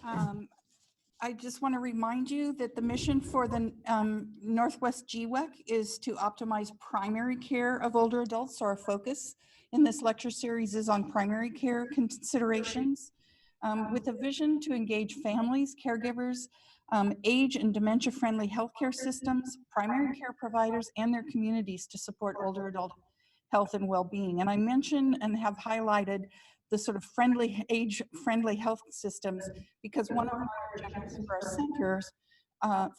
Um, I just want to remind you that the mission for the Northwest GWEC is to optimize primary care of older adults. So our focus in this lecture series is on primary care considerations with a vision to engage families, caregivers, age and dementia-friendly healthcare systems, primary care providers, and their communities to support older adult health and well-being. And I mentioned and have highlighted the sort of age-friendly health systems because one of our objectives for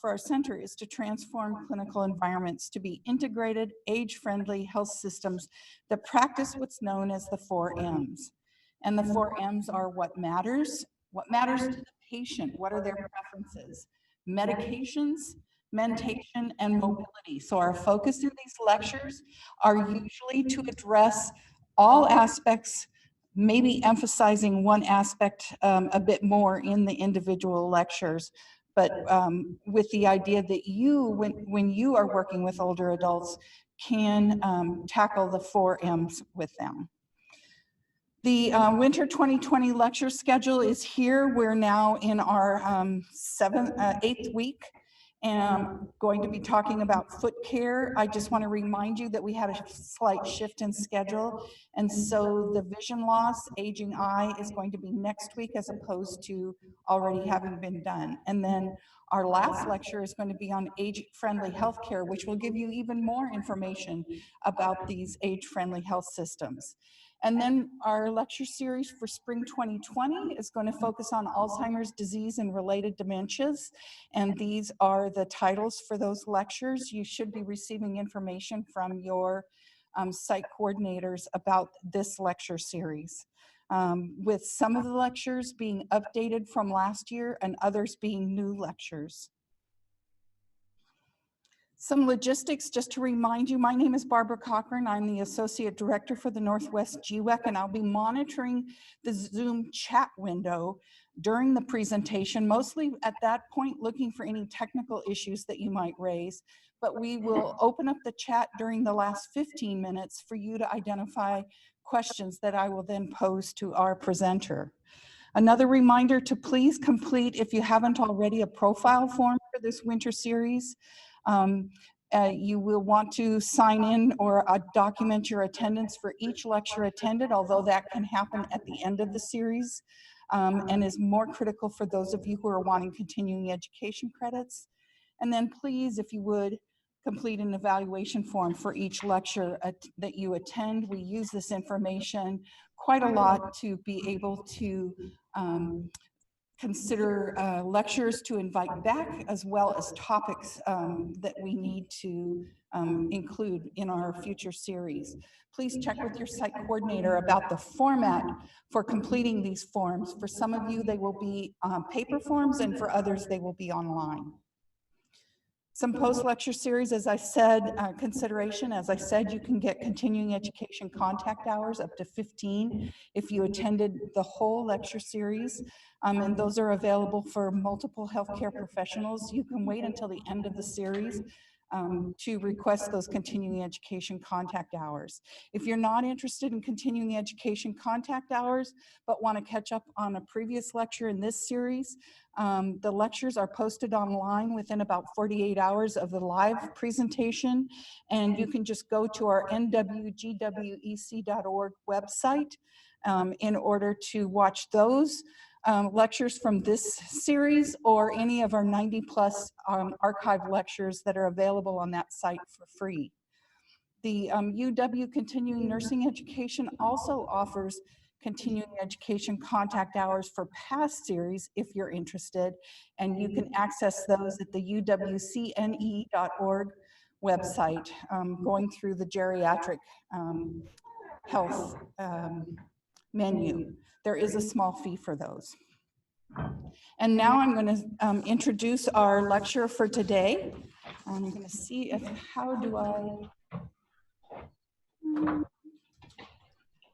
our center is to transform clinical environments to be integrated, age-friendly health systems that practice what's known as the 4 M's. And the 4 M's are what matters to the patient, what are their preferences, medications, mentation, and mobility. So our focus in these lectures are usually to address all aspects, maybe emphasizing one aspect a bit more in the individual lectures, but with the idea that you, when you are working with older adults, can tackle the 4 M's with them. The winter 2020 lecture schedule is here. We're now in our 8th week. And I'm going to be talking about foot care. I just want to remind you that we had a slight shift in schedule. And so the vision loss, aging eye is going to be next week as opposed to already having been done. And then our last lecture is going to be on age-friendly healthcare, which will give you even more information about these age-friendly health systems. And then our lecture series for spring 2020 is going to focus on Alzheimer's disease and related dementias. And these are the titles for those lectures. You should be receiving information from your site coordinators about this lecture series, with some of the lectures being updated from last year and others being new lectures. Some logistics, just to remind you, my name is Barbara Cochran. I'm the Associate Director for the Northwest GWEC, and I'll be monitoring the Zoom chat window during the presentation, mostly at that point looking for any technical issues that you might raise. But we will open up the chat during the last 15 minutes for you to identify questions that I will then pose to our presenter. Another reminder to please complete, if you haven't already, a profile form for this winter series. You will want to sign in or document your attendance for each lecture attended, although that can happen at the end of the series and is more critical for those of you who are wanting continuing education credits. And then please, if you would, complete an evaluation form for each lecture that you attend. We use this information quite a lot to be able to consider lectures to invite back, as well as topics that we need to include in our future series. Please check with your site coordinator about the format for completing these forms. For some of you, they will be paper forms, and for others, they will be online. Some post-lecture series, as I said, consideration. As I said, you can get continuing education contact hours, up to 15, if you attended the whole lecture series. And those are available for multiple healthcare professionals. You can wait until the end of the series to request those continuing education contact hours. If you're not interested in continuing education contact hours, but want to catch up on a previous lecture in this series, the lectures are posted online within about 48 hours of the live presentation, and you can just go to our nwgwec.org website in order to watch those lectures from this series or any of our 90+ archive lectures that are available on that site for free. The UW Continuing Nursing Education also offers continuing education contact hours for past series if you're interested, and you can access those at the uwcne.org website, going through the geriatric health menu. There is a small fee for those. And now I'm going to introduce our lecturer for today. I'm going to see if, how do I,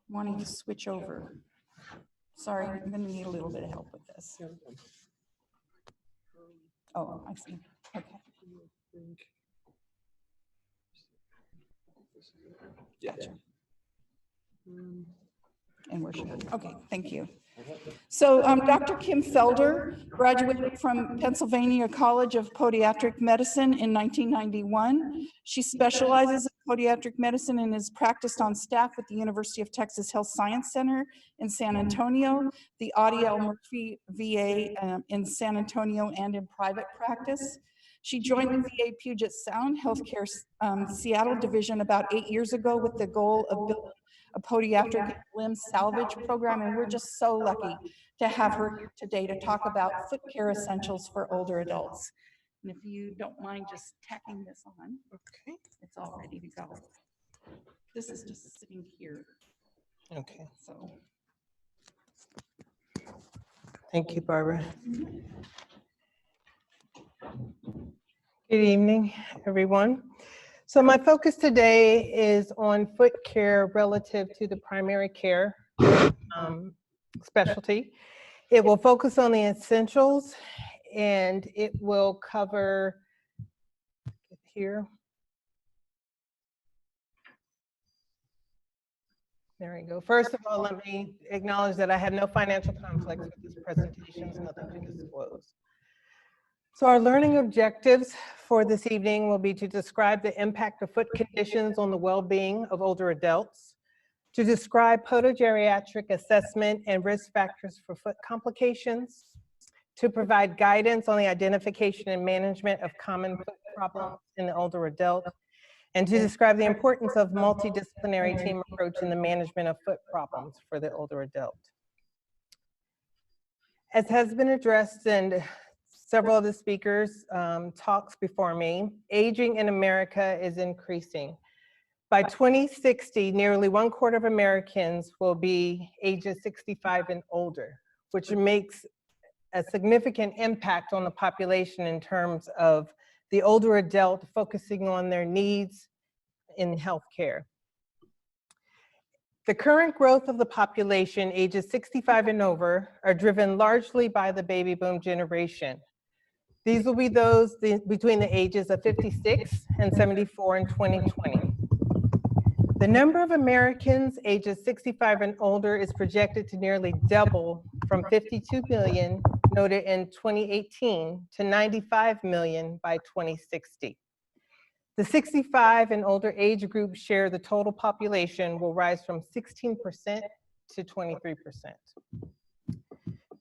wanting to switch over. Sorry, I'm going to need a little bit of help with this. Oh, I see. Okay. Gotcha. And where should I? Okay, thank you. So Dr. Kim Felder graduated from Pennsylvania College of Podiatric Medicine in 1991. She specializes in podiatric medicine and is practiced on staff at the University of Texas Health Science Center in San Antonio, the Audie L. Murphy VA in San Antonio, and in private practice. She joined the VA Puget Sound Healthcare Seattle division about 8 years ago with the goal of building a podiatric limb salvage program, and we're just so lucky to have her here today to talk about foot care essentials for older adults. And if you don't mind just tacking this on, okay, it's all ready to go. This is just sitting here. Okay. So, Thank you, Barbara. Good evening, everyone. So my focus today is on foot care relative to the primary care specialty. It will focus on the essentials, and it will cover here. There we go. First of all, let me acknowledge that I have no financial conflicts with these presentations, nothing to disclose. So our learning objectives for this evening will be to describe the impact of foot conditions on the well-being of older adults, to describe podogeriatric assessment and risk factors for foot complications, to provide guidance on the identification and management of common foot problems in the older adult, and to describe the importance of multidisciplinary team approach in the management of foot problems for the older adult. As has been addressed in several of the speakers' talks before me, aging in America is increasing. By 2060, nearly 1/4 of Americans will be ages 65 and older, which makes a significant impact on the population in terms of the older adult focusing on their needs in healthcare. The current growth of the population ages 65 and over are driven largely by the baby boom generation. These will be those between the ages of 56 and 74 in 2020. The number of Americans ages 65 and older is projected to nearly double from 52 million noted in 2018 to 95 million by 2060. The 65 and older age group share the total population will rise from 16% to 23%.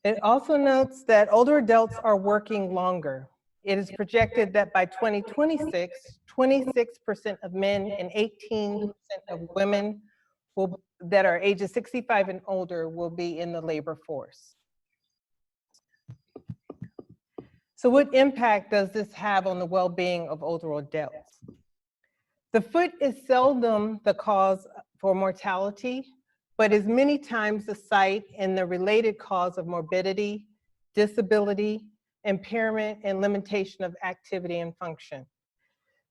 It also notes that older adults are working longer. It is projected that by 2026, 26% of men and 18% of women that are ages 65 and older will be in the labor force. So what impact does this have on the well-being of older adults? The foot is seldom the cause for mortality, but is many times the site and the related cause of morbidity, disability, impairment, and limitation of activity and function.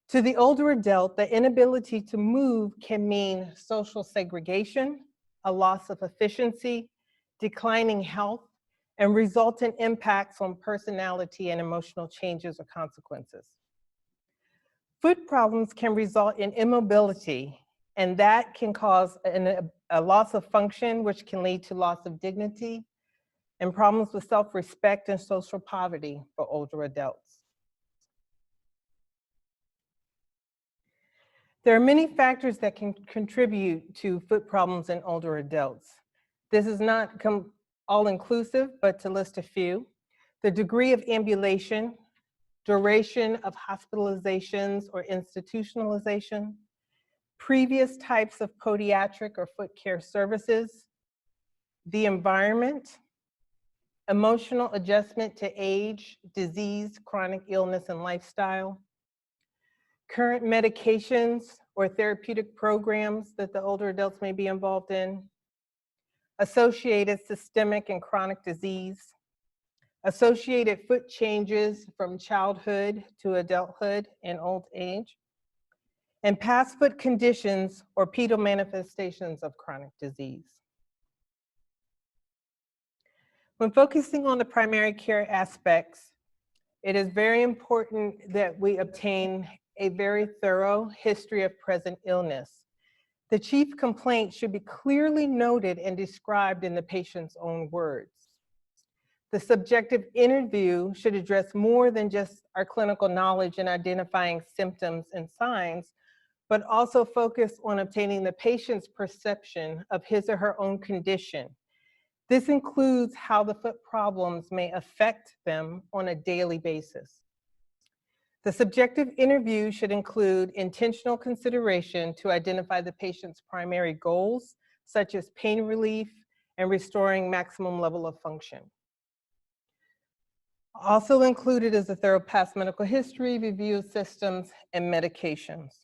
To the older adult, the inability to move can mean social segregation, a loss of efficiency, declining health, and resultant impacts on personality and emotional changes or consequences. Foot problems can result in immobility, and that can cause a loss of function, which can lead to loss of dignity, and problems with self-respect and social poverty for older adults. There are many factors that can contribute to foot problems in older adults. This is not all-inclusive, but to list a few: the degree of ambulation, duration of hospitalizations or institutionalization, previous types of podiatric or foot care services, the environment, emotional adjustment to age, disease, chronic illness, and lifestyle, current medications or therapeutic programs that the older adults may be involved in, associated systemic and chronic disease, associated foot changes from childhood to adulthood and old age, and past foot conditions or pedal manifestations of chronic disease. When focusing on the primary care aspects, it is very important that we obtain a very thorough history of present illness. The chief complaint should be clearly noted and described in the patient's own words. The subjective interview should address more than just our clinical knowledge in identifying symptoms and signs, but also focus on obtaining the patient's perception of his or her own condition. This includes how the foot problems may affect them on a daily basis. The subjective interview should include intentional consideration to identify the patient's primary goals, such as pain relief and restoring maximum level of function. Also included is a thorough past medical history, review of systems, and medications.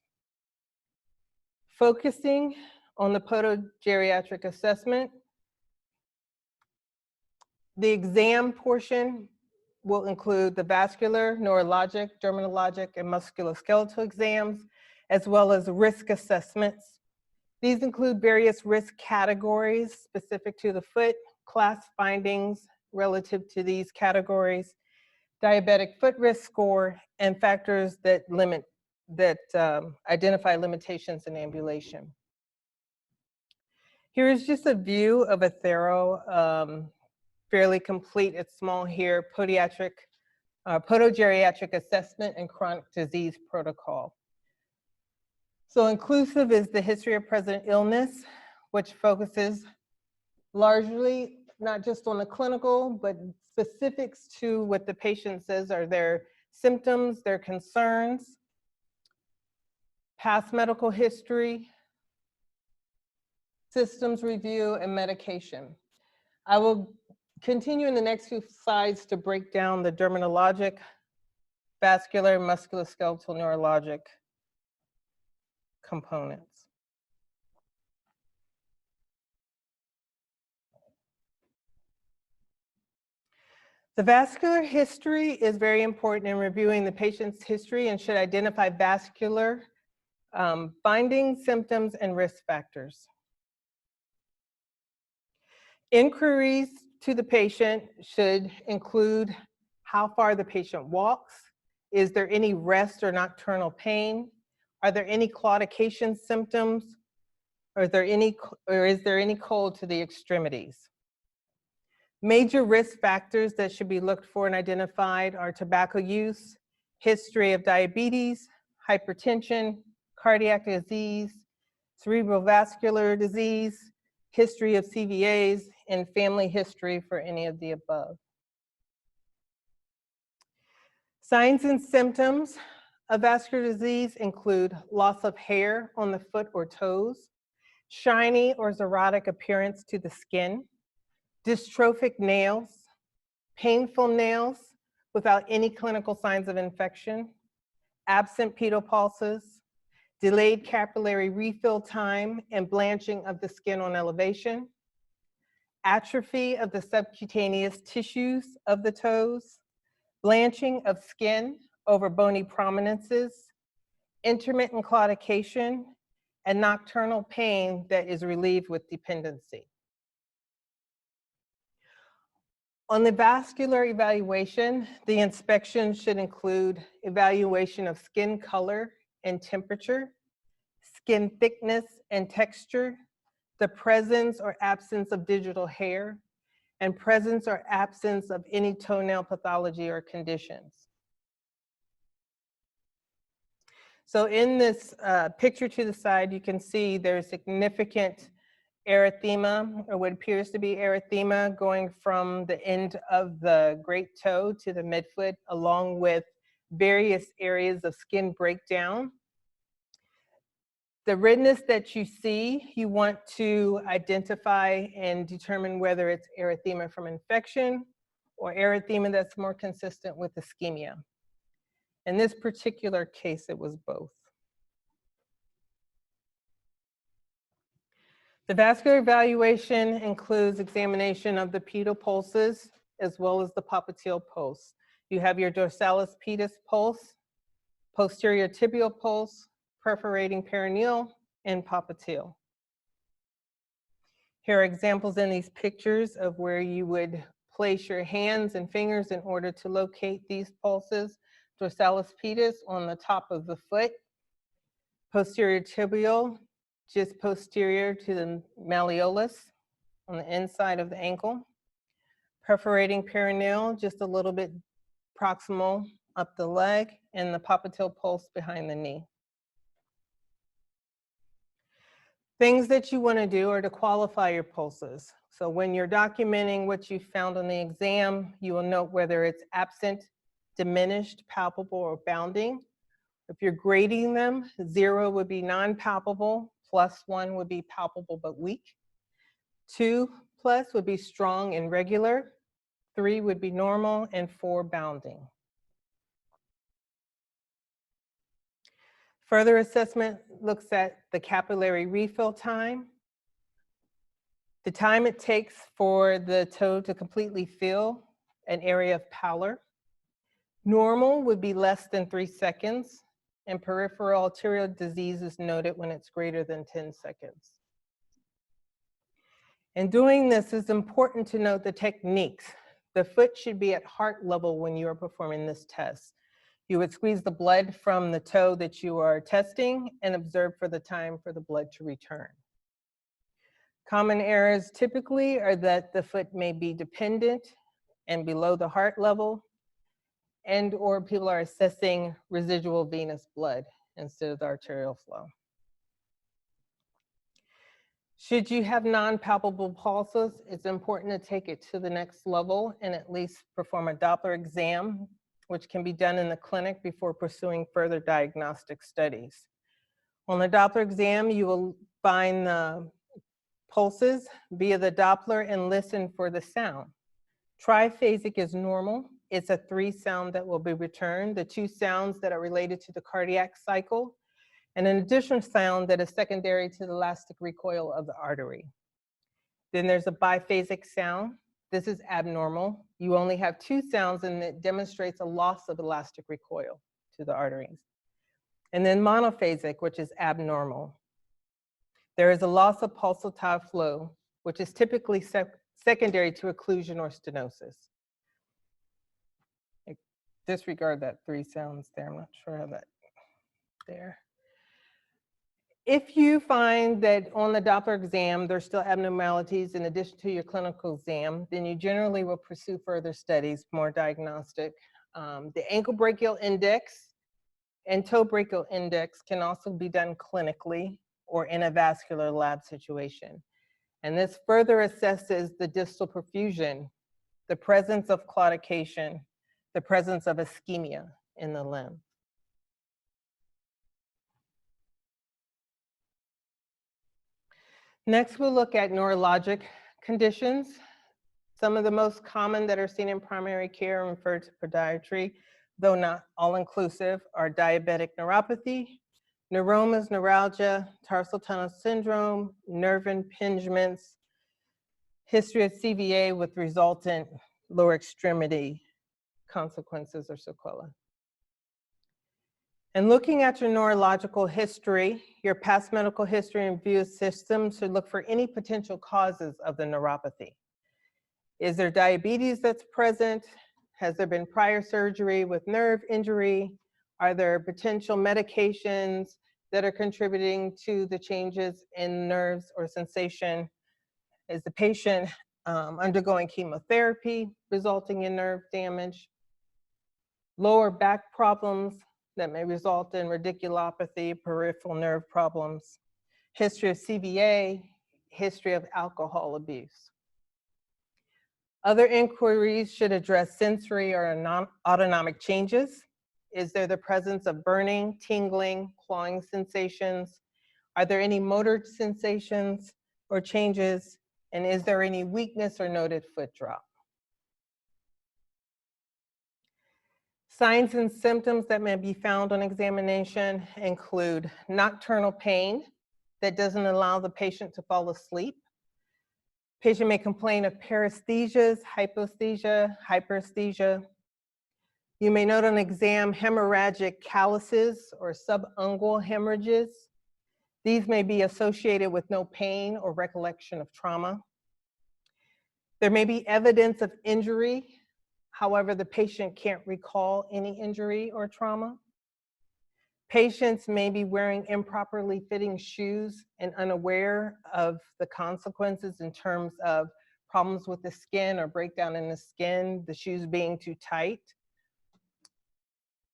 Focusing on the geriatric assessment, the exam portion will include the vascular, neurologic, dermatologic, and musculoskeletal exams, as well as risk assessments. These include various risk categories specific to the foot, class findings relative to these categories, diabetic foot risk score, and factors that identify limitations in ambulation. Here is just a view of a thorough, fairly complete, it's small here, podogeriatric assessment and chronic disease protocol. So inclusive is the history of present illness, which focuses largely not just on the clinical, but specifics to what the patient says are their symptoms, their concerns, past medical history, systems review, and medication. I will continue in the next few slides to break down the dermatologic, vascular, musculoskeletal, neurologic components. The vascular history is very important in reviewing the patient's history and should identify vascular findings, symptoms, and risk factors. Inquiries to the patient should include how far the patient walks, is there any rest or nocturnal pain, are there any claudication symptoms, or is there any cold to the extremities. Major risk factors that should be looked for and identified are tobacco use, history of diabetes, hypertension, cardiac disease, cerebral vascular disease, history of CVAs, and family history for any of the above. Signs and symptoms of vascular disease include loss of hair on the foot or toes, shiny or xerotic appearance to the skin, dystrophic nails, painful nails without any clinical signs of infection, absent pedal pulses, delayed capillary refill time and blanching of the skin on elevation, atrophy of the subcutaneous tissues of the toes, blanching of skin over bony prominences, intermittent claudication, and nocturnal pain that is relieved with dependency. On the vascular evaluation, the inspection should include evaluation of skin color and temperature, skin thickness and texture, the presence or absence of digital hair, and presence or absence of any toenail pathology or conditions. So in this picture to the side, you can see there's significant erythema, or what appears to be erythema, going from the end of the great toe to the midfoot, along with various areas of skin breakdown. The redness that you see, you want to identify and determine whether it's erythema from infection or erythema that's more consistent with ischemia. In this particular case, it was both. The vascular evaluation includes examination of the pedal pulses as well as the popliteal pulse. You have your dorsalis pedis pulse, posterior tibial pulse, perforating perineal, and popliteal. Here are examples in these pictures of where you would place your hands and fingers in order to locate these pulses. Dorsalis pedis on the top of the foot, posterior tibial just posterior to the malleolus on the inside of the ankle. Perforating perineal, just a little bit proximal up the leg, and the popliteal pulse behind the knee. Things that you want to do are to qualify your pulses. So when you're documenting what you found on the exam, you will note whether it's absent, diminished, palpable, or bounding. If you're grading them, 0 would be non-palpable, +1 would be palpable but weak. 2+ would be strong and regular. 3 would be normal, and 4 bounding. Further assessment looks at the capillary refill time, the time it takes for the toe to completely fill an area of pallor. Normal would be less than 3 seconds, and peripheral arterial disease is noted when it's greater than 10 seconds. In doing this, it's important to note the techniques. The foot should be at heart level when you are performing this test. You would squeeze the blood from the toe that you are testing and observe for the time for the blood to return. Common errors typically are that the foot may be dependent and below the heart level, and or people are assessing residual venous blood instead of the arterial flow. Should you have non-palpable pulses, it's important to take it to the next level and at least perform a Doppler exam, which can be done in the clinic before pursuing further diagnostic studies. On the Doppler exam, you will find the pulses via the Doppler and listen for the sound. Triphasic is normal. It's a 3 sound that will be returned, the 2 sounds that are related to the cardiac cycle, and an additional sound that is secondary to the elastic recoil of the artery. Then there's a biphasic sound. This is abnormal. You only have 2 sounds, and it demonstrates a loss of elastic recoil to the arteries. And then monophasic, which is abnormal. There is a loss of pulsatile flow, which is typically secondary to occlusion or stenosis. Disregard that 3 sounds there. I'm not sure how that there. If you find that on the Doppler exam, there's still abnormalities in addition to your clinical exam, then you generally will pursue further studies, more diagnostic. The ankle brachial index and toe brachial index can also be done clinically or in a vascular lab situation. And this further assesses the distal perfusion, the presence of claudication, the presence of ischemia in the limb. Next, we'll look at neurologic conditions. Some of the most common that are seen in primary care and referred to podiatry, though not all-inclusive, are diabetic neuropathy, neuromas, neuralgia, tarsal tunnel syndrome, nerve impingements, history of CVA with resultant lower extremity consequences or sequelae. And looking at your neurological history, your past medical history and view systems should look for any potential causes of the neuropathy. Is there diabetes that's present? Has there been prior surgery with nerve injury? Are there potential medications that are contributing to the changes in nerves or sensation? Is the patient undergoing chemotherapy resulting in nerve damage? Lower back problems that may result in radiculopathy, peripheral nerve problems, history of CVA, history of alcohol abuse. Other inquiries should address sensory or autonomic changes. Is there the presence of burning, tingling, clawing sensations? Are there any motor sensations or changes? And is there any weakness or noted foot drop? Signs and symptoms that may be found on examination include nocturnal pain that doesn't allow the patient to fall asleep. Patient may complain of paresthesias, hyposthesia, hyperesthesia. You may note on exam hemorrhagic calluses or subungual hemorrhages. These may be associated with no pain or recollection of trauma. There may be evidence of injury. However, the patient can't recall any injury or trauma. Patients may be wearing improperly fitting shoes and unaware of the consequences in terms of problems with the skin or breakdown in the skin, the shoes being too tight.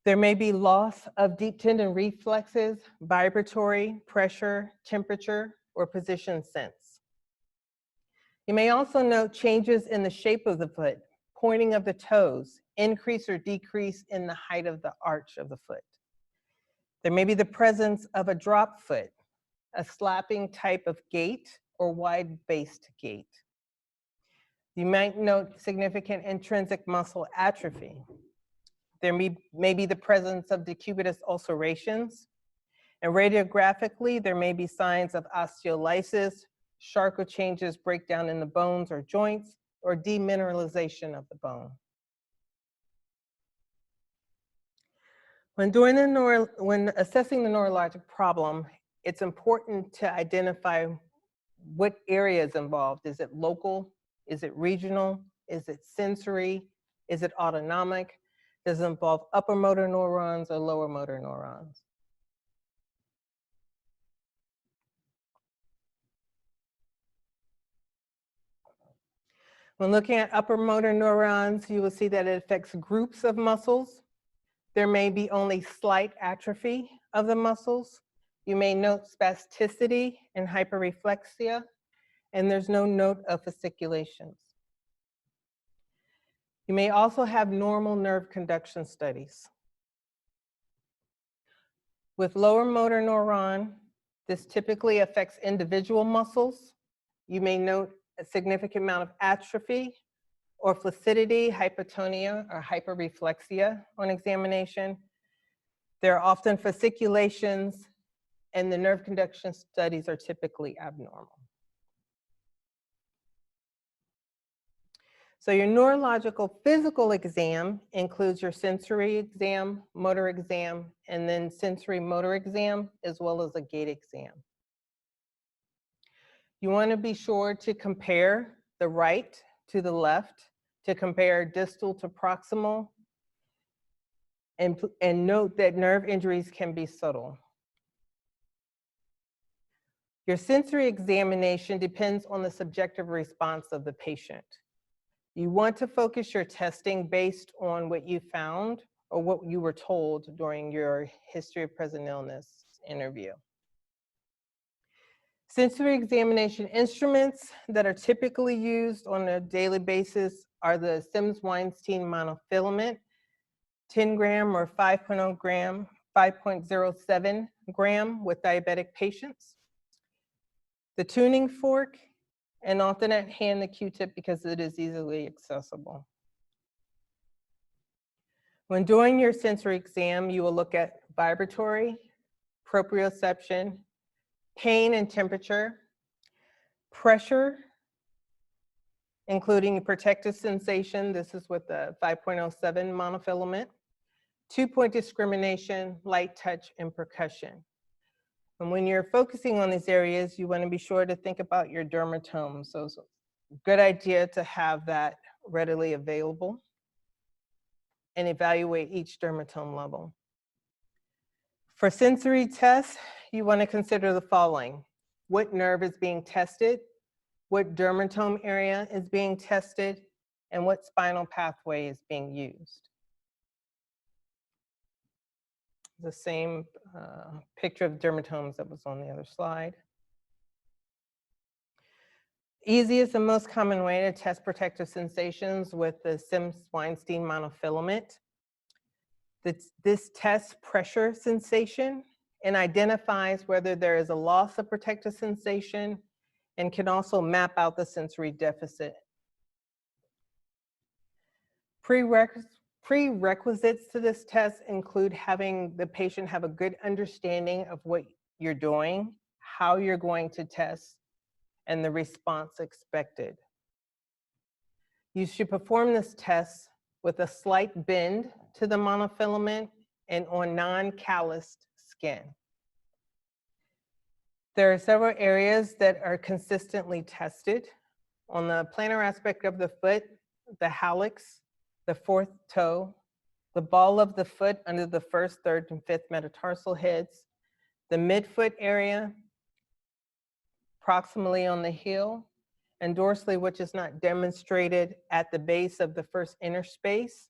There may be loss of deep tendon reflexes, vibratory, pressure, temperature, or position sense. You may also note changes in the shape of the foot, pointing of the toes, increase or decrease in the height of the arch of the foot. There may be the presence of a drop foot, a slapping type of gait, or wide-based gait. You might note significant intrinsic muscle atrophy. There may be the presence of decubitus ulcerations, and radiographically, there may be signs of osteolysis, Charcot changes, breakdown in the bones or joints, or demineralization of the bone. When assessing the neurologic problem, it's important to identify what area is involved. Is it local? Is it regional? Is it sensory? Is it autonomic? Does it involve upper motor neurons or lower motor neurons? When looking at upper motor neurons, you will see that it affects groups of muscles. There may be only slight atrophy of the muscles. You may note spasticity and hyperreflexia, and there's no note of fasciculations. You may also have normal nerve conduction studies. With lower motor neuron, this typically affects individual muscles. You may note a significant amount of atrophy or flaccidity, hypotonia, or hyperreflexia on examination. There are often fasciculations, and the nerve conduction studies are typically abnormal. So your neurological physical exam includes your sensory exam, motor exam, and then sensory motor exam, as well as a gait exam. You want to be sure to compare the right to the left, to compare distal to proximal, and note that nerve injuries can be subtle. Your sensory examination depends on the subjective response of the patient. You want to focus your testing based on what you found or what you were told during your history of present illness interview. Sensory examination instruments that are typically used on a daily basis are the Sims-Weinstein monofilament, 10 gram or 5.0 gram, 5.07 gram with diabetic patients, the tuning fork, and alternate hand the Q-tip because it is easily accessible. When doing your sensory exam, you will look at vibratory, proprioception, pain and temperature, pressure, including protective sensation. This is with the 5.07 monofilament, 2-point discrimination, light touch, and percussion. And when you're focusing on these areas, you want to be sure to think about your dermatomes. So it's a good idea to have that readily available and evaluate each dermatome level. For sensory tests, you want to consider the following: what nerve is being tested, what dermatome area is being tested, and what spinal pathway is being used. The same picture of dermatomes that was on the other slide. Easiest and most common way to test protective sensations with the Sims-Weinstein monofilament. This tests pressure sensation and identifies whether there is a loss of protective sensation and can also map out the sensory deficit. Prerequisites to this test include having the patient have a good understanding of what you're doing, how you're going to test, and the response expected. You should perform this test with a slight bend to the monofilament and on non-calloused skin. There are several areas that are consistently tested. On the plantar aspect of the foot, the hallux, the fourth toe, the ball of the foot under the first, third, and fifth metatarsal heads, the midfoot area, proximally on the heel, and dorsally, which is not demonstrated at the base of the first inner space,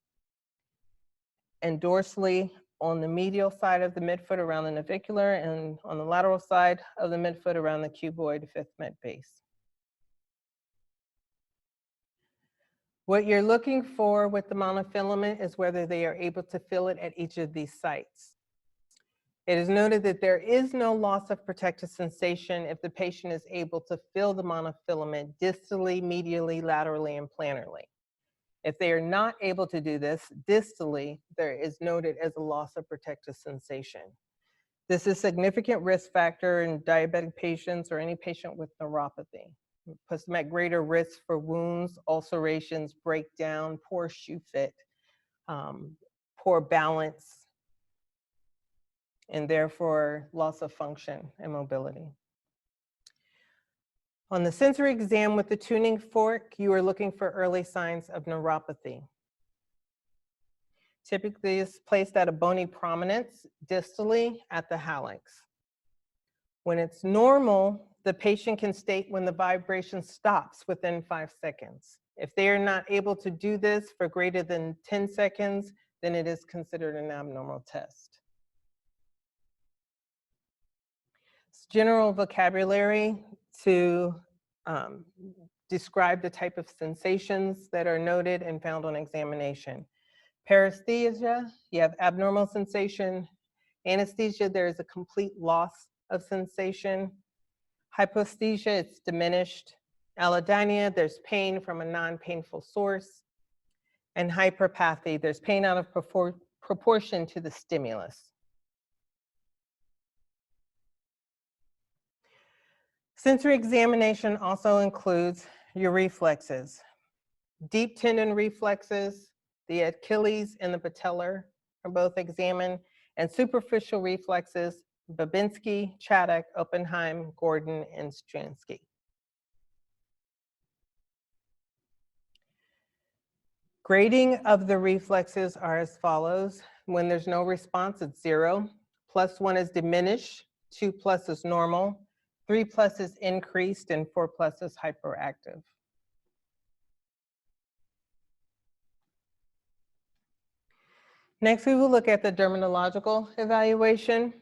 and dorsally on the medial side of the midfoot around the navicular, and on the lateral side of the midfoot around the cuboid fifth med base. What you're looking for with the monofilament is whether they are able to fill it at each of these sites. It is noted that there is no loss of protective sensation if the patient is able to fill the monofilament distally, medially, laterally, and planarly. If they are not able to do this distally, there is noted as a loss of protective sensation. This is a significant risk factor in diabetic patients or any patient with neuropathy. It puts them at greater risk for wounds, ulcerations, breakdown, poor shoe fit, poor balance, and therefore loss of function and mobility. On the sensory exam with the tuning fork, you are looking for early signs of neuropathy. Typically, it's placed at a bony prominence distally at the hallux. When it's normal, the patient can state when the vibration stops within 5 seconds. If they are not able to do this for greater than 10 seconds, then it is considered an abnormal test. It's general vocabulary to describe the type of sensations that are noted and found on examination. Paresthesia, you have abnormal sensation. Anesthesia, there is a complete loss of sensation. Hyposthesia, it's diminished. Allodynia, there's pain from a non-painful source. And hyperpathy, there's pain out of proportion to the stimulus. Sensory examination also includes your reflexes. Deep tendon reflexes, the Achilles and the patellar are both examined, and superficial reflexes, Babinski, Chaddock, Oppenheim, Gordon, and Stransky. Grading of the reflexes are as follows. When there's no response, it's 0. +1 is diminished, 2+ is normal, 3+ is increased, and 4+ is hyperactive. Next, we will look at the dermatological evaluation.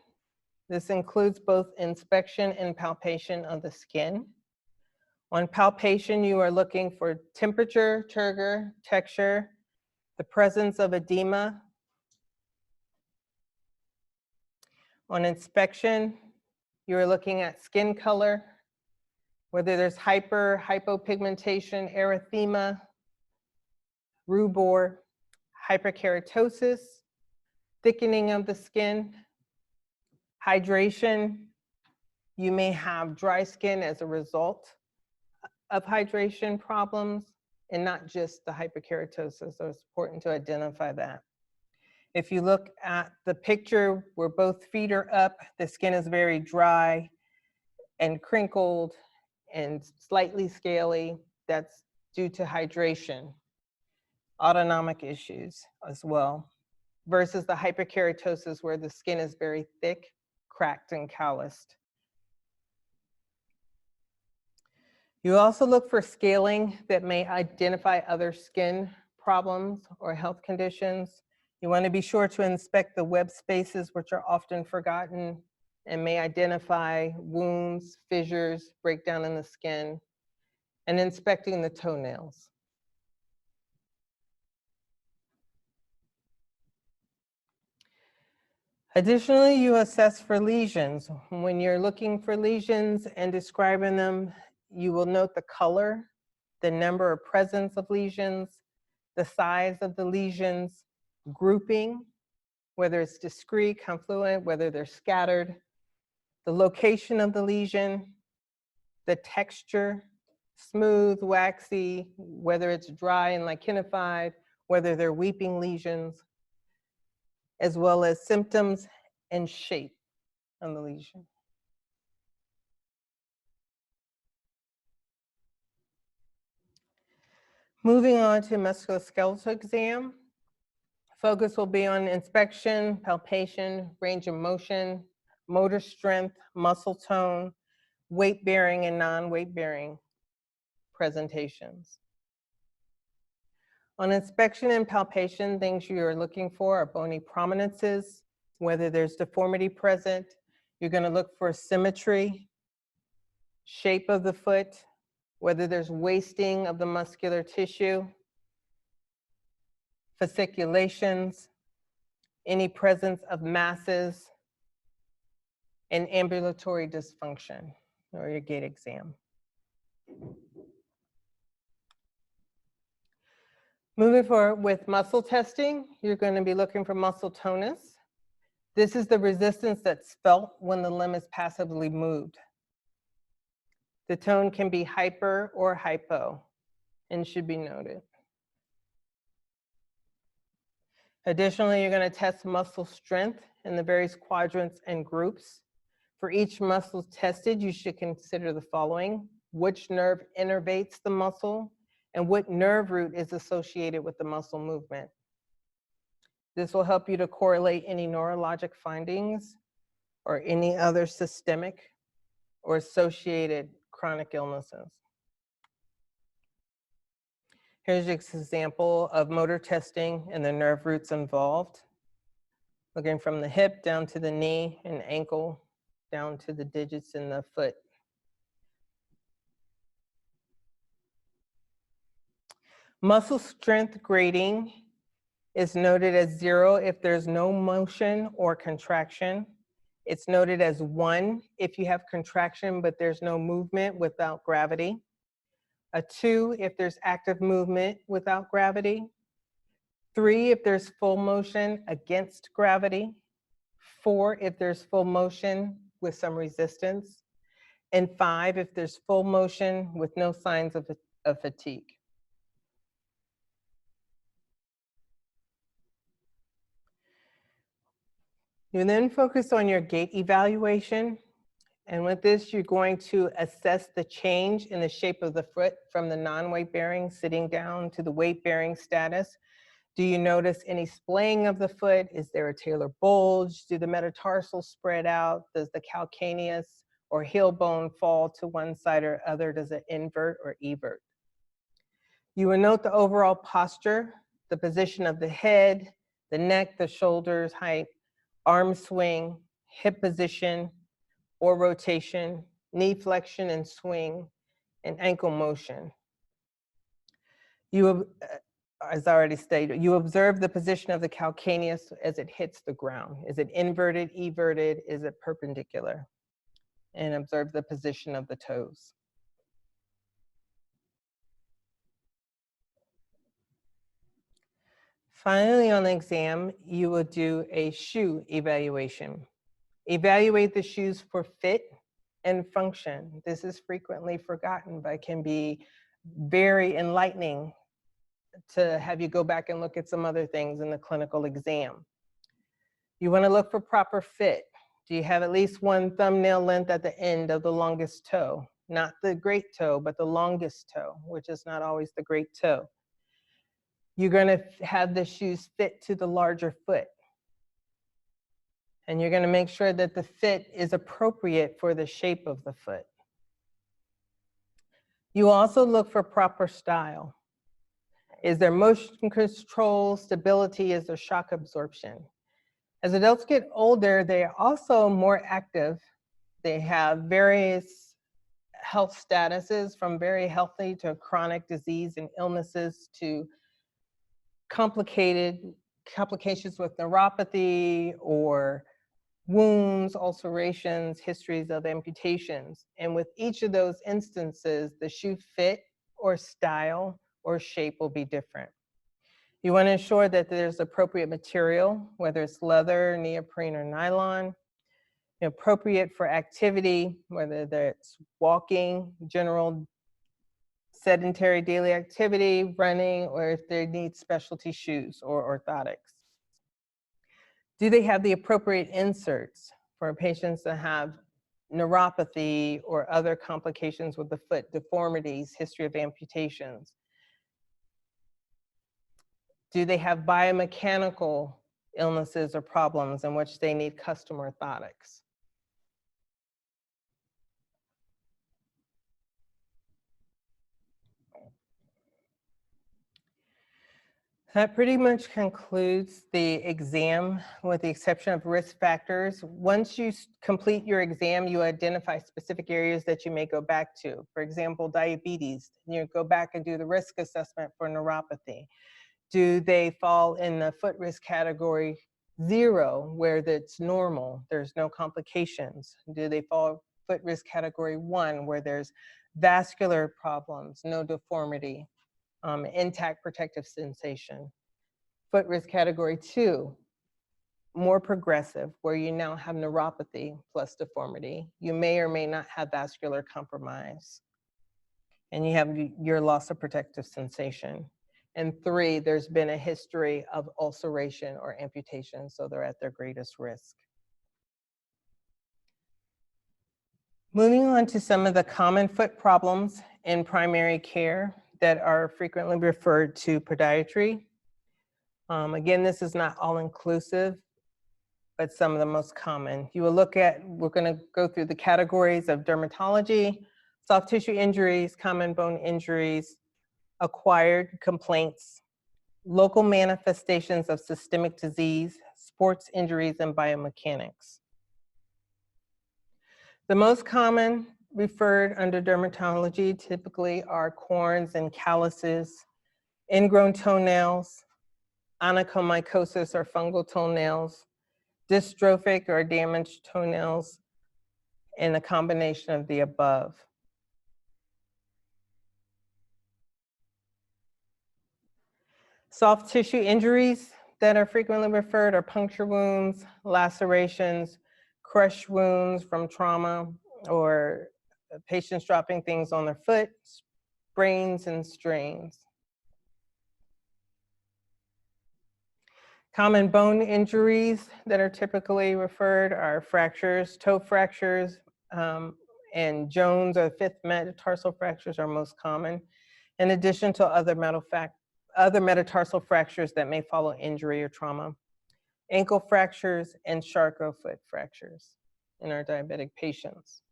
This includes both inspection and palpation of the skin. On palpation, you are looking for temperature, turgor, texture, the presence of edema. On inspection, you are looking at skin color, whether there's hypopigmentation, erythema, rubor, hyperkeratosis, thickening of the skin, hydration. You may have dry skin as a result of hydration problems and not just the hyperkeratosis, so it's important to identify that. If you look at the picture where both feet are up, the skin is very dry and crinkled and slightly scaly. That's due to hydration. Autonomic issues as well, versus the hyperkeratosis where the skin is very thick, cracked, and calloused. You also look for scaling that may identify other skin problems or health conditions. You want to be sure to inspect the web spaces, which are often forgotten and may identify wounds, fissures, breakdown in the skin, and inspecting the toenails. Additionally, you assess for lesions. When you're looking for lesions and describing them, you will note the color, the number or presence of lesions, the size of the lesions, grouping, whether it's discrete, confluent, whether they're scattered, the location of the lesion, the texture, smooth, waxy, whether it's dry and lichenified, whether they're weeping lesions, as well as symptoms and shape on the lesion. Moving on to musculoskeletal exam. Focus will be on inspection, palpation, range of motion, motor strength, muscle tone, weight-bearing and non-weight-bearing presentations. On inspection and palpation, things you are looking for are bony prominences, whether there's deformity present. You're going to look for symmetry, shape of the foot, whether there's wasting of the muscular tissue, fasciculations, any presence of masses, and ambulatory dysfunction, or your gait exam. Moving forward with muscle testing, you're going to be looking for muscle tonus. This is the resistance that's felt when the limb is passively moved. The tone can be hyper or hypo and should be noted. Additionally, you're going to test muscle strength in the various quadrants and groups. For each muscle tested, you should consider the following: which nerve innervates the muscle, and what nerve root is associated with the muscle movement. This will help you to correlate any neurologic findings or any other systemic or associated chronic illnesses. Here's an example of motor testing and the nerve roots involved. Looking from the hip down to the knee and ankle, down to the digits in the foot. Muscle strength grading is noted as 0 if there's no motion or contraction. It's noted as 1 if you have contraction but there's no movement without gravity. A 2 if there's active movement without gravity. 3 if there's full motion against gravity. 4 if there's full motion with some resistance. And 5 if there's full motion with no signs of fatigue. You then focus on your gait evaluation. And with this, you're going to assess the change in the shape of the foot from the non-weight bearing sitting down to the weight bearing status. Do you notice any splaying of the foot? Is there a talar bulge? Do the metatarsals spread out? Does the calcaneus or heel bone fall to one side or other? Does it invert or evert? You will note the overall posture, the position of the head, the neck, the shoulders, height, arm swing, hip position or rotation, knee flexion and swing, and ankle motion. You, as I already stated, you observe the position of the calcaneus as it hits the ground. Is it inverted, everted? Is it perpendicular? And observe the position of the toes. Finally, on the exam, you will do a shoe evaluation. Evaluate the shoes for fit and function. This is frequently forgotten, but can be very enlightening to have you go back and look at some other things in the clinical exam. You want to look for proper fit. Do you have at least one thumbnail length at the end of the longest toe? Not the great toe, but the longest toe, which is not always the great toe. You're going to have the shoes fit to the larger foot. And you're going to make sure that the fit is appropriate for the shape of the foot. You also look for proper style. Is there motion control, stability? Is there shock absorption? As adults get older, they are also more active. They have various health statuses, from very healthy to chronic disease and illnesses to complications with neuropathy or wounds, ulcerations, histories of amputations. And with each of those instances, the shoe fit or style or shape will be different. You want to ensure that there's appropriate material, whether it's leather, neoprene, or nylon, appropriate for activity, whether that's walking, general sedentary daily activity, running, or if they need specialty shoes or orthotics. Do they have the appropriate inserts for patients that have neuropathy or other complications with the foot, deformities, history of amputations? Do they have biomechanical illnesses or problems in which they need custom orthotics? That pretty much concludes the exam with the exception of risk factors. Once you complete your exam, you identify specific areas that you may go back to. For example, diabetes, you go back and do the risk assessment for neuropathy. Do they fall in the foot risk category 0, where that's normal, there's no complications? Do they fall foot risk category 1, where there's vascular problems, no deformity, intact protective sensation? Foot risk category 2, more progressive, where you now have neuropathy plus deformity. You may or may not have vascular compromise, and you have your loss of protective sensation. And 3, there's been a history of ulceration or amputation, so they're at their greatest risk. Moving on to some of the common foot problems in primary care that are frequently referred to podiatry. Again, this is not all-inclusive, but some of the most common. You will look at, we're going to go through the categories of dermatology, soft tissue injuries, common bone injuries, acquired complaints, local manifestations of systemic disease, sports injuries, and biomechanics. The most common referred under dermatology typically are corns and calluses, ingrown toenails, onychomycosis or fungal toenails, dystrophic or damaged toenails, and a combination of the above. Soft tissue injuries that are frequently referred are puncture wounds, lacerations, crush wounds from trauma, or patients dropping things on their foot, sprains and strains. Common bone injuries that are typically referred are fractures, toe fractures, and Jones or fifth metatarsal fractures are most common, in addition to other metatarsal fractures that may follow injury or trauma, ankle fractures, and Charcot foot fractures in our diabetic patients.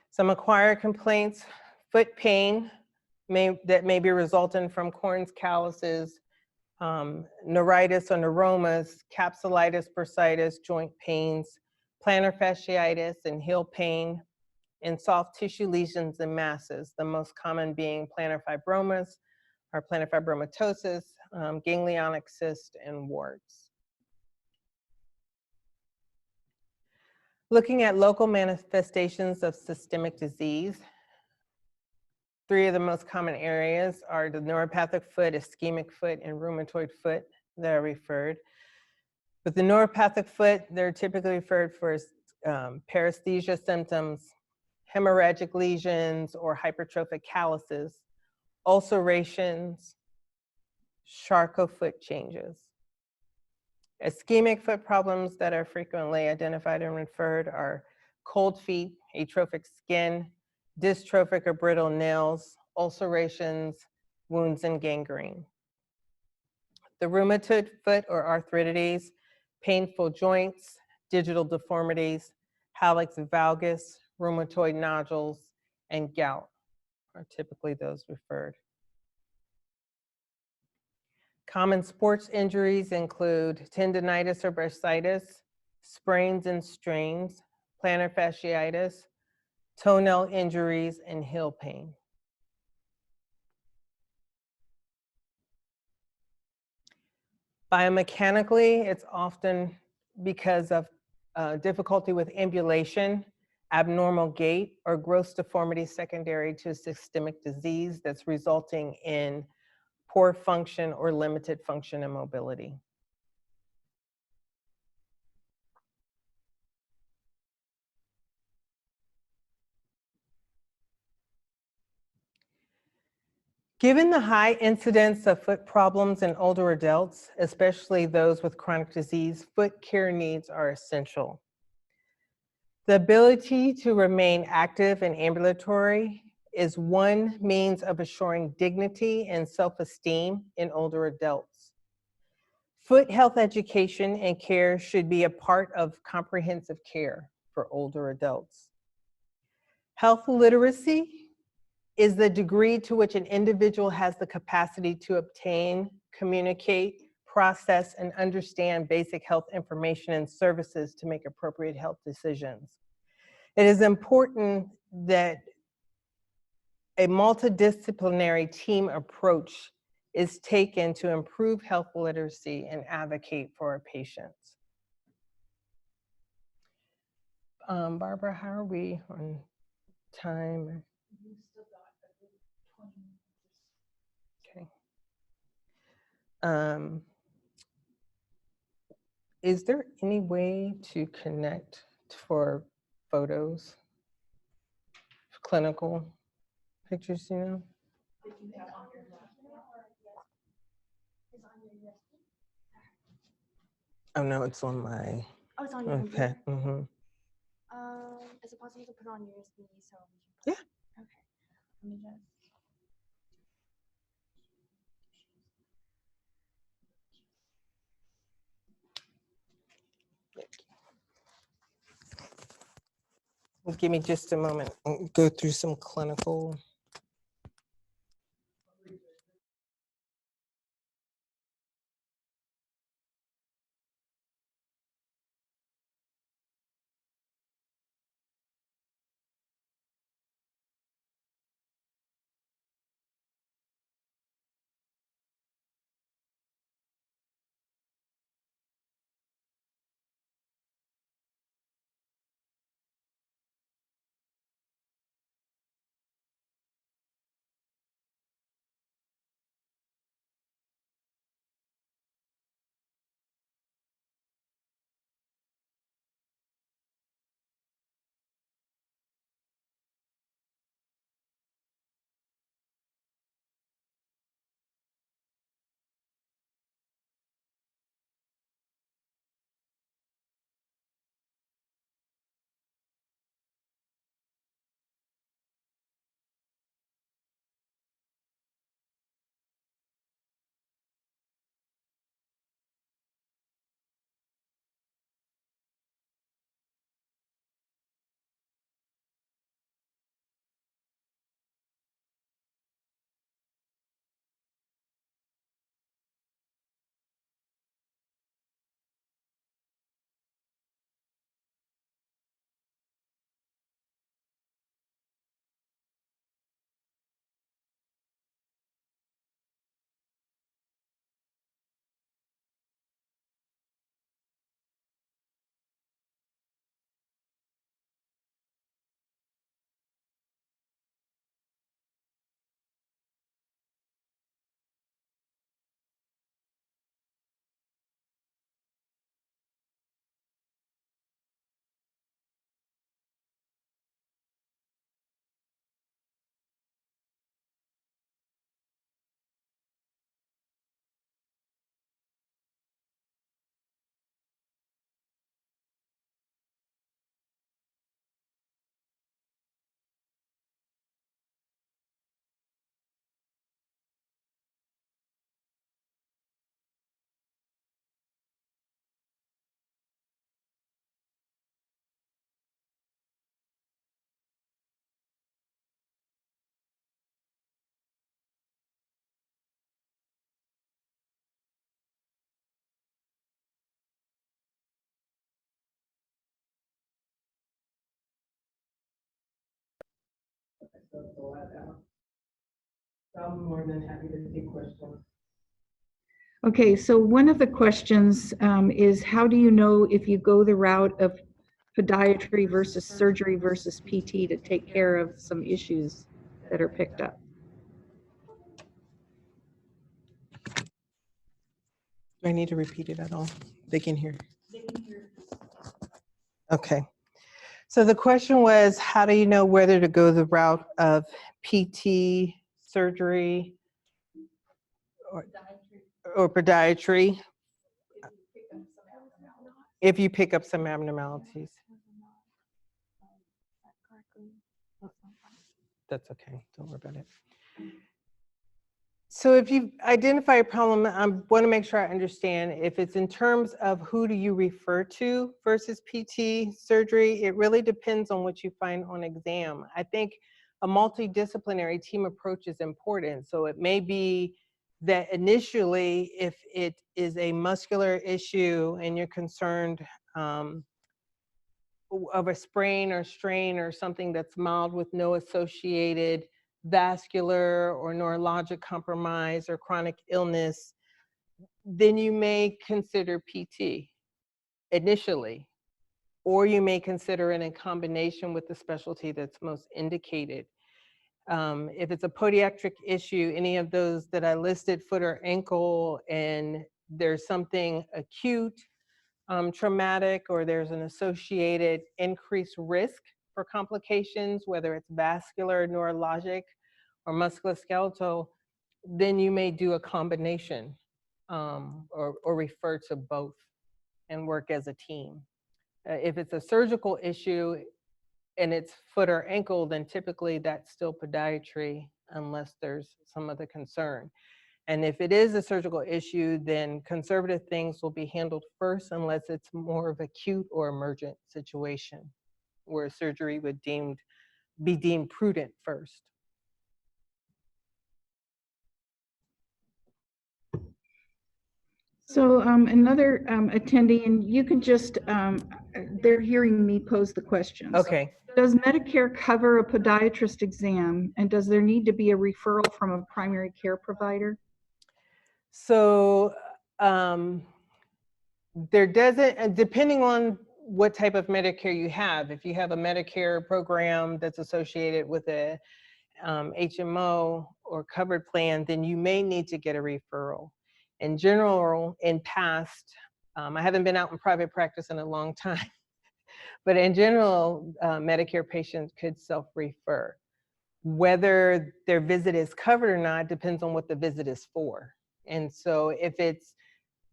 Some acquired complaints: foot pain that may be resultant from corns, calluses, neuritis or neuromas, capsulitis, bursitis, joint pains, plantar fasciitis and heel pain, and soft tissue lesions and masses, the most common being plantar fibromas or plantar fibromatosis, ganglionic cyst, and warts. Looking at local manifestations of systemic disease, 3 of the most common areas are the neuropathic foot, ischemic foot, and rheumatoid foot that are referred. With the neuropathic foot, they're typically referred for paresthesia symptoms, hemorrhagic lesions or hypertrophic calluses, ulcerations, Charcot foot changes. Ischemic foot problems that are frequently identified and referred are cold feet, atrophic skin, dystrophic or brittle nails, ulcerations, wounds, and gangrene. The rheumatoid foot or arthritides, painful joints, digital deformities, hallux valgus, rheumatoid nodules, and gout are typically those referred. Common sports injuries include tendinitis or bursitis, sprains and strains, plantar fasciitis, toenail injuries, and heel pain. Biomechanically, it's often because of difficulty with ambulation, abnormal gait, or gross deformity secondary to systemic disease that's resulting in poor function or limited function and mobility. Given the high incidence of foot problems in older adults, especially those with chronic disease, foot care needs are essential. The ability to remain active and ambulatory is one means of assuring dignity and self-esteem in older adults. Foot health education and care should be a part of comprehensive care for older adults. Health literacy is the degree to which an individual has the capacity to obtain, communicate, process, and understand basic health information and services to make appropriate health decisions. It is important that a multidisciplinary team approach is taken to improve health literacy and advocate for our patients. Barbara, how are we on time? Okay. Is there any way to connect for photos, clinical pictures, you know? Oh no, it's on my Oh, it's on your iPad. computer. Is it possible to put on USB so we can? Yeah. Okay. Let me just. Give me just a moment. I'll go through some clinical. I'm more than happy to take questions. Okay, so one of the questions is how do you know if you go the route of podiatry versus surgery versus PT to take care of some issues that are picked up? Do I need to repeat it at all? They can hear. Okay. So the question was, how do you know whether to go the route of PT, surgery, or podiatry if you pick up some abnormalities? That's okay, don't worry about it. So if you identify a problem, I want to make sure I understand if it's in terms of who do you refer to versus PT surgery, it really depends on what you find on exam. I think a multidisciplinary team approach is important. So it may be that initially, if it is a muscular issue and you're concerned of a sprain or strain or something that's mild with no associated vascular or neurologic compromise or chronic illness, then you may consider PT initially, or you may consider it in combination with the specialty that's most indicated. If it's a podiatric issue, any of those that I listed, foot or ankle, and there's something acute, traumatic, or there's an associated increased risk for complications, whether it's vascular, neurologic, or musculoskeletal, then you may do a combination or refer to both and work as a team. If it's a surgical issue and it's foot or ankle, then typically that's still podiatry unless there's some other concern. And if it is a surgical issue, then conservative things will be handled first unless it's more of acute or emergent situation where surgery would be deemed prudent first. So another attendee, and you can just, they're hearing me pose the questions. Okay. Does Medicare cover a podiatrist exam, and does there need to be a referral from a primary care provider? So there doesn't, depending on what type of Medicare you have, if you have a Medicare program that's associated with a HMO or covered plan, then you may need to get a referral. In general, in past, I haven't been out in private practice in a long time, but in general, Medicare patients could self-refer. Whether their visit is covered or not depends on what the visit is for. And so if it's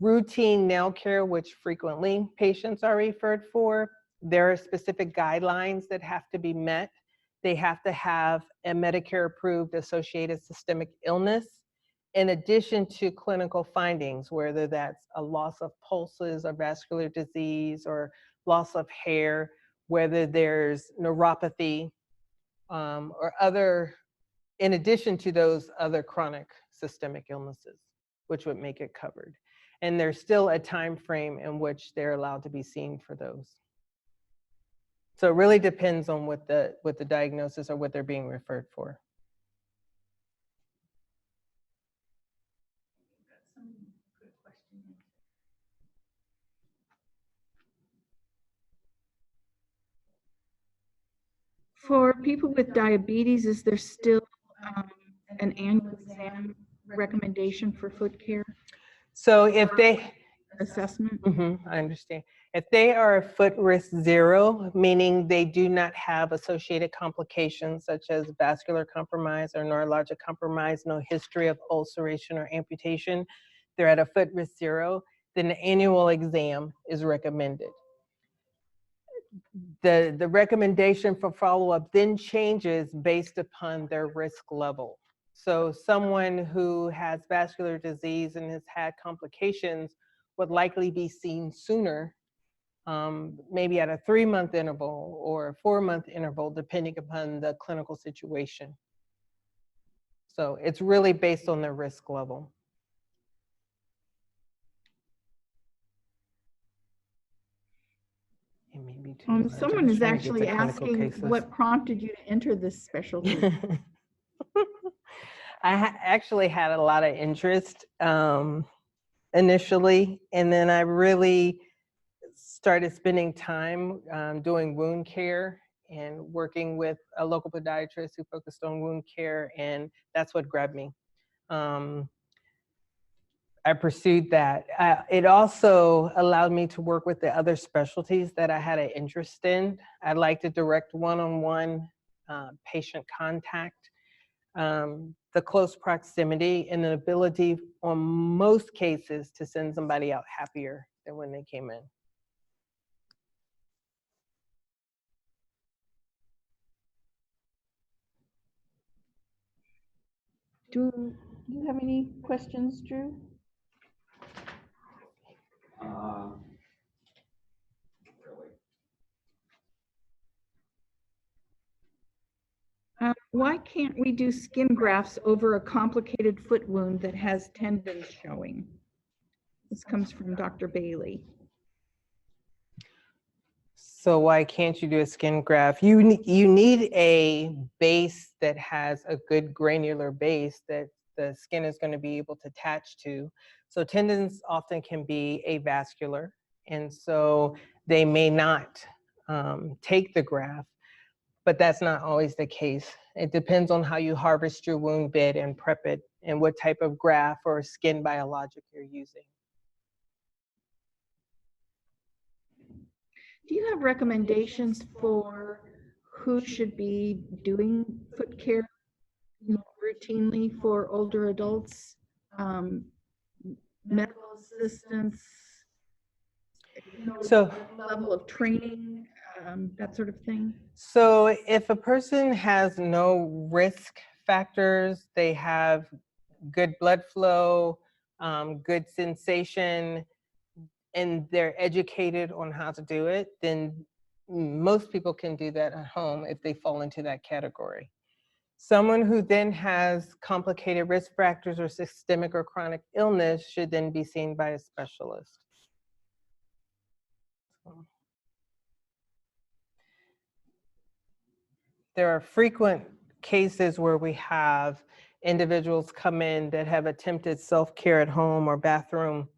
routine nail care, which frequently patients are referred for, there are specific guidelines that have to be met. They have to have a Medicare-approved associated systemic illness, in addition to clinical findings, whether that's a loss of pulses or vascular disease or loss of hair, whether there's neuropathy or other, in addition to those other chronic systemic illnesses, which would make it covered. And there's still a time frame in which they're allowed to be seen for those. So it really depends on what the diagnosis or what they're being referred for. For people with diabetes, is there still an annual exam recommendation for foot care So if they, assessment? I understand. If they are a foot risk 0, meaning they do not have associated complications such as vascular compromise or neurologic compromise, no history of ulceration or amputation, they're at a foot risk 0, then the annual exam is recommended. The recommendation for follow-up then changes based upon their risk level. So someone who has vascular disease and has had complications would likely be seen sooner, maybe at a 3-month interval or a 4-month interval, depending upon the clinical situation. So it's really based on their risk level. Someone is actually asking what prompted you to enter this specialty. I actually had a lot of interest initially, and then I really started spending time doing wound care and working with a local podiatrist who focused on wound care, and that's what grabbed me. I pursued that. It also allowed me to work with the other specialties that I had an interest in. I like to direct one-on-one patient contact, the close proximity, and the ability on most cases to send somebody out happier than when they came in. Do you have any questions, Drew? Really? Why can't we do skin grafts over a complicated foot wound that has tendons showing? This comes from Dr. Bailey. So why can't you do a skin graft? You need a base that has a good granular base that the skin is going to be able to attach to. So tendons often can be avascular, and so they may not take the graft, but that's not always the case. It depends on how you harvest your wound bed and prep it and what type of graft or skin biologic you're using. Do you have recommendations for who should be doing foot care routinely for older adults? Medical assistants, So level of training, that sort of thing? So if a person has no risk factors, they have good blood flow, good sensation, and they're educated on how to do it, then most people can do that at home if they fall into that category. Someone who then has complicated risk factors or systemic or chronic illness should then be seen by a specialist. There are frequent cases where we have individuals come in that have attempted self-care at home or bathroom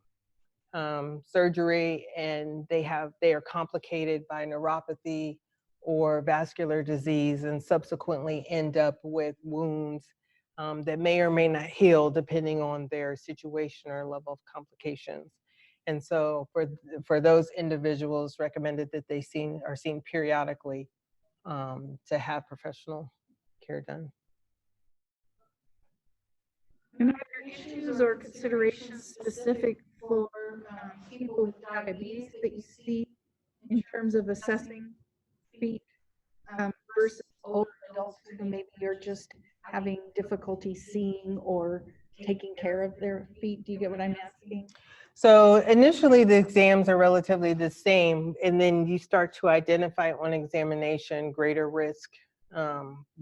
surgery, and they are complicated by neuropathy or vascular disease and subsequently end up with wounds that may or may not heal depending on their situation or level of complications. And so for those individuals, recommended that they are seen periodically to have professional care done. And are there issues or considerations specific for people with diabetes that you see in terms of assessing feet versus older adults who maybe are just having difficulty seeing or taking care of their feet? Do you get what I'm asking? So initially the exams are relatively the same, and then you start to identify on examination greater risk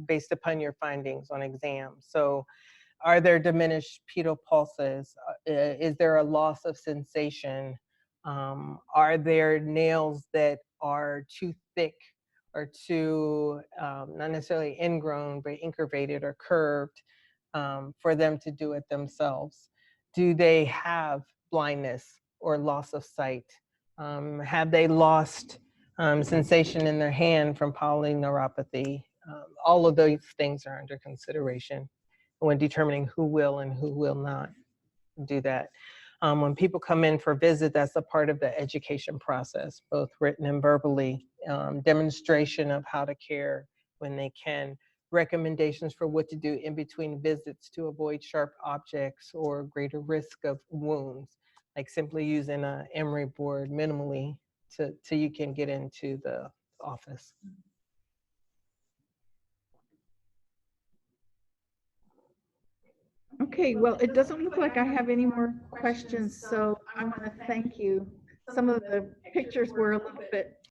based upon your findings on exam. So are there diminished pedal pulses? Is there a loss of sensation? Are there nails that are too thick or too, not necessarily ingrown, but incurvated or curved for them to do it themselves? Do they have blindness or loss of sight? Have they lost sensation in their hand from polyneuropathy? All of those things are under consideration when determining who will and who will not do that. When people come in for visit, that's a part of the education process, both written and verbally, demonstration of how to care when they can, recommendations for what to do in between visits to avoid sharp objects or greater risk of wounds, like simply using an emery board minimally till you can get into the office. Okay, well, it doesn't look like I have any more questions, so I want to thank you. Some of the pictures were a little bit